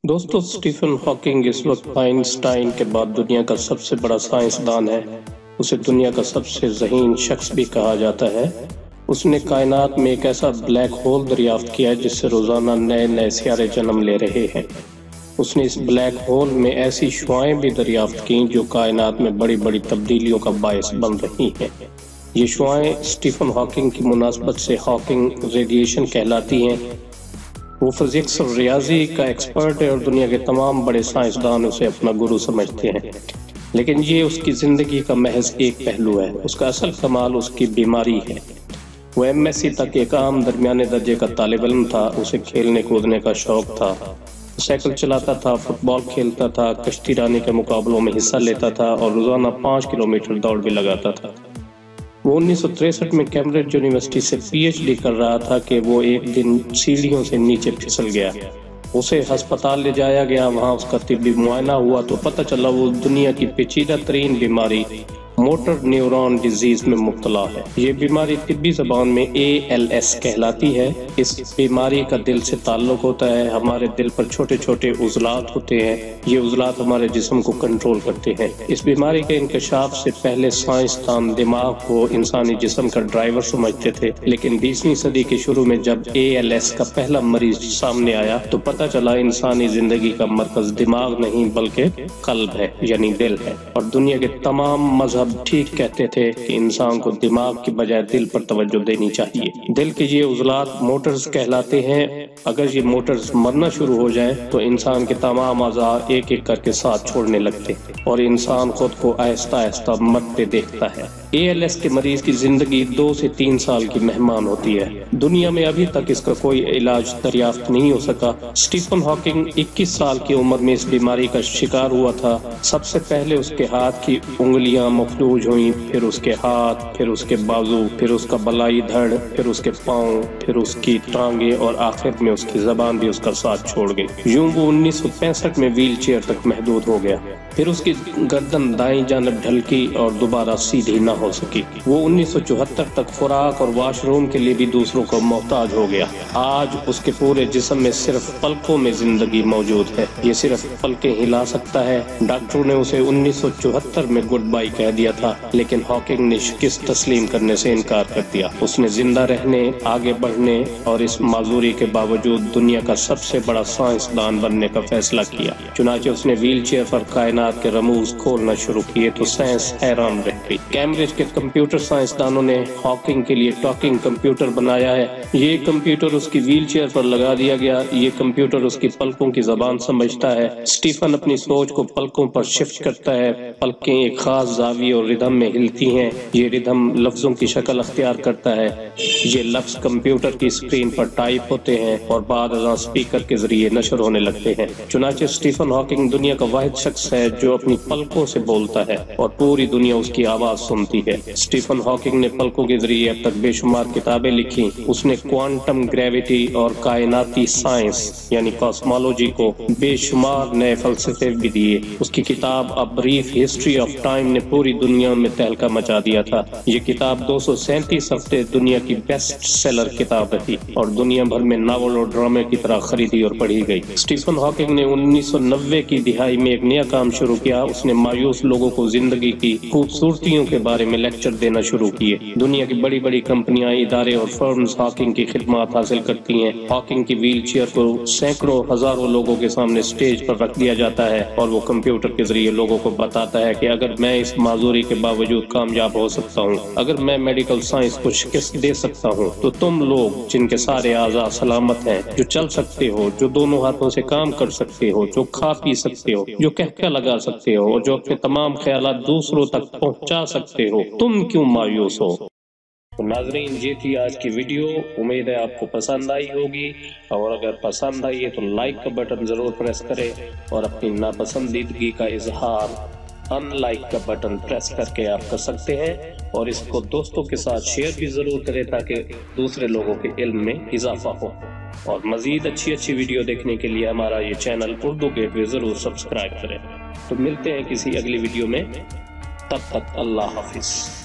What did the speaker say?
दोस्तों, Stephen Hawking इस वक्त आइंस्टाइन के बाद दुनिया का सबसे बड़ा साइंसदान है। उसे दुनिया का सबसे ज़हीन शख्स भी कहा जाता है। उसने कायनात में एक ऐसा ब्लैक होल दरियाफ्त किया है जिससे रोज़ाना नए नए सियारे जन्म ले रहे हैं। उसने इस ब्लैक होल में ऐसी शुआएं भी दरियाफ्त की जो कायनात में बड़ी बड़ी तब्दीलियों का बायस बन रही हैं। ये शुआएं स्टीफन हॉकिंग की मुनासबत से हॉकिंग रेडिएशन कहलाती हैं। वो फिजिक्स और रियाजी का एक्सपर्ट है और दुनिया के तमाम बड़े साइंसदान उसे अपना गुरु समझते हैं। लेकिन ये उसकी ज़िंदगी का महज एक पहलू है। उसका असल कमाल उसकी बीमारी है। वो MSc तक एक आम दरमियाने दर्जे का तालिब इल्म था। उसे खेलने कूदने का शौक था। साइकिल चलाता था, फुटबॉल खेलता था, कश्ती रानी के मुकाबलों में हिस्सा लेता था और रोज़ाना 5 किलोमीटर दौड़ भी लगाता था। वो 1963 में कैम्ब्रिज यूनिवर्सिटी से PhD कर रहा था कि वो एक दिन सीढ़ियों से नीचे फिसल गया। उसे अस्पताल ले जाया गया। वहाँ उसका तिब्बी मुआयना हुआ तो पता चला वो दुनिया की पेचीदा तरीन बीमारी मोटर न्यूरॉन डिजीज में मुब्तला है। ये बीमारी तिब्बी ज़बान में ALS कहलाती है। इस बीमारी का दिल से ताल्लुक होता है। हमारे दिल पर छोटे छोटे उज़लात होते हैं। ये उज़लात हमारे जिस्म को कंट्रोल करते हैं। इस बीमारी के इंकशाफ से पहले साइंसदान दिमाग को इंसानी जिस्म का ड्राइवर समझते थे, लेकिन 20वीं सदी के शुरू में जब ALS का पहला मरीज सामने आया तो पता चला इंसानी जिंदगी का मरकज दिमाग नहीं बल्कि कल्ब है, यानी दिल है। और दुनिया के तमाम मजहब ठीक कहते थे कि इंसान को दिमाग की बजाय दिल पर तवज्जो देनी चाहिए। दिल के ये उज़लात मोटर्स कहलाते हैं। अगर ये मोटर्स मरना शुरू हो जाए तो इंसान के तमाम अज़ा एक एक करके साथ छोड़ने लगते और इंसान खुद को आहिस्ता आहिस्ता मरते देखता है। ALS के मरीज की जिंदगी 2 से 3 साल की मेहमान होती है। दुनिया में अभी तक इसका कोई इलाज दरियाफ्त नहीं हो सका। स्टीफन हॉकिंग 21 साल की उम्र में इस बीमारी का शिकार हुआ था। सबसे पहले उसके हाथ की उंगलियां मफलूज हुई, फिर उसके हाथ, फिर उसके बाजू, फिर उसका बलाई धड़, फिर उसके पांव, फिर उसकी टांगे और आखिर में उसकी जबान भी उसका साथ छोड़ गई। यूं वो 1965 में व्हील चेयर तक महदूद हो गया। फिर उसकी गर्दन दाईं जानब ढलकी और दोबारा सीधी न हो सकी। वो 1974 तक खुराक और वॉशरूम के लिए भी दूसरों को मोहताज हो गया। आज उसके पूरे जिस्म में सिर्फ पलकों में जिंदगी मौजूद है। ये सिर्फ पलकें हिला सकता है। डॉक्टरों ने उसे 1974 में गुड बाय कह दिया था, लेकिन हॉकिंग ने शिकस्त तस्लीम करने से इनकार कर दिया। उसने जिंदा रहने, आगे बढ़ने और इस माजूरी के बावजूद दुनिया का सबसे बड़ा साइंसदान बनने का फैसला किया। चुनाचे उसने व्हील चेयर पर कायनात के रमूज खोलना शुरू किए तो साइंस हैरान रह गई। कैम्ब्रिज के कंप्यूटर साइंसदानों ने हॉकिंग के लिए टॉकिंग कंप्यूटर बनाया है। ये कंप्यूटर उसकी व्हील चेयर पर लगा दिया गया। ये कंप्यूटर उसकी पलकों की जबान समझता है। स्टीफन अपनी सोच को पलकों पर शिफ्ट करता है। पलकें एक खास जावी और रिदम में हिलती हैं। ये रिदम लफ्जों की शक्ल अख्तियार करता है। ये लफ्ज कंप्यूटर की स्क्रीन पर टाइप होते हैं और बाद अज़ां स्पीकर के जरिए नशर होने लगते हैं। चुनाचे स्टीफन हॉकिंग दुनिया का वाहिद शख्स है जो अपनी पलकों से बोलता है और पूरी दुनिया उसकी आवाज सुनती है। स्टीफन हॉकिंग ने पलकों के जरिए अब तक बेशुमार किताबें लिखी। उसने क्वांटम ग्रेविटी और कायनाती साइंस यानी कॉस्मोलॉजी को बेशुमार नए फलसफे भी दिए। उसकी किताब a brief history of time ने पूरी दुनिया में तहलका मचा दिया था। ये किताब 237 हफ्ते दुनिया की बेस्ट सेलर किताब रही और दुनिया भर में नावल और ड्रामे की तरह खरीदी और पढ़ी गई। स्टीफन हॉकिंग ने 1990 की दिहाई में एक नया काम शुरू किया। उसने मायूस लोगों को जिंदगी की खूबसूरतियों के बारे में लेक्चर देना शुरू किए। दुनिया की बड़ी बड़ी कंपनियां, इदारे और फर्म्स हॉकिंग की खिदमत हासिल करती हैं। हॉकिंग की व्हील चेयर को सैकड़ों हजारों लोगों के सामने स्टेज पर रख दिया जाता है और वो कंप्यूटर के जरिए लोगों को बताता है कि अगर मैं इस माजूरी के बावजूद कामयाब हो सकता हूँ, अगर मैं मेडिकल साइंस को शिकस्त दे सकता हूँ, तो तुम लोग जिनके सारे आज़ा सलामत हैं, जो चल सकते हो, जो दोनों हाथों से काम कर सकते हो, जो खा पी सकते हो, जो कहका लगा सकते हो और जो अपने तमाम ख्यालात दूसरों तक पहुंचा सकते हो, तुम क्यों मायूस हो। तो नाजरीन, ये थी आज की वीडियो। उम्मीद है आपको पसंद आई होगी और अगर पसंद आई है तो लाइक का बटन जरूर प्रेस करें और अपनी नापसंदीदगी का इजहार अनलाइक का बटन प्रेस करके आप कर सकते हैं और इसको दोस्तों के साथ शेयर भी जरूर करें ताकि दूसरे लोगों के इल्म में इजाफा हो। और मजीद अच्छी वीडियो देखने के लिए हमारा ये चैनल उर्दू गेटवे जरूर सब्सक्राइब करें। तो मिलते हैं किसी अगली वीडियो में, तब तक अल्लाह हाफिज।